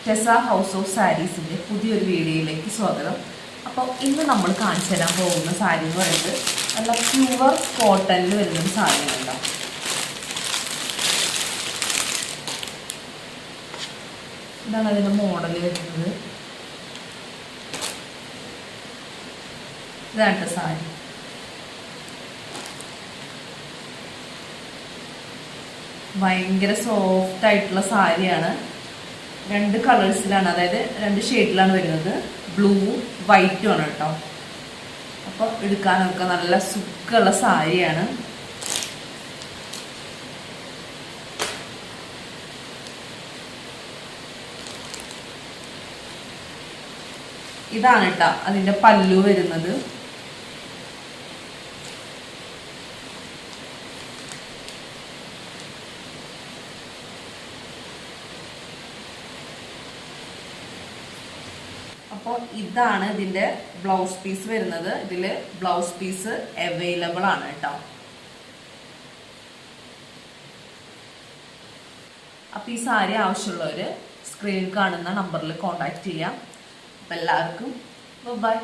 ടെസ house of സാരീസിൻ്റെ പുതിയൊരു വീഡിയോയിലേക്ക് സ്വാഗതം. അപ്പോൾ ഇന്ന് നമ്മൾ കാണിച്ചു തരാൻ പോകുന്ന സാരി എന്ന് പറയുന്നത് നല്ല പ്യുവർ കോട്ടണിൽ വരുന്നൊരു സാരിയാണ്. ഇതാണ് അതിൻ്റെ മോഡൽ വരുന്നത്. ഇതാണ് സാരി. ഭയങ്കര സോഫ്റ്റ് ആയിട്ടുള്ള സാരിയാണ്. രണ്ട് കളേഴ്സിലാണ്, അതായത് രണ്ട് ഷെയ്ഡിലാണ് വരുന്നത്. ബ്ലൂവും വൈറ്റും ആണ് കേട്ടോ. അപ്പോൾ എടുക്കാനൊക്കെ നല്ല സുഖമുള്ള സാരിയാണ്. ഇതാണ് കേട്ടോ അതിൻ്റെ പല്ലു വരുന്നത്. അപ്പോൾ ഇതാണ് ഇതിൻ്റെ ബ്ലൗസ് പീസ് വരുന്നത്. ഇതിൽ ബ്ലൗസ് പീസ് അവൈലബിൾ ആണ് കേട്ടോ. അപ്പോൾ ഈ സാരി ആവശ്യമുള്ളവർ സ്ക്രീനിൽ കാണുന്ന നമ്പറിൽ കോൺടാക്റ്റ് ചെയ്യാം. അപ്പോൾ എല്ലാവർക്കും ബൈ.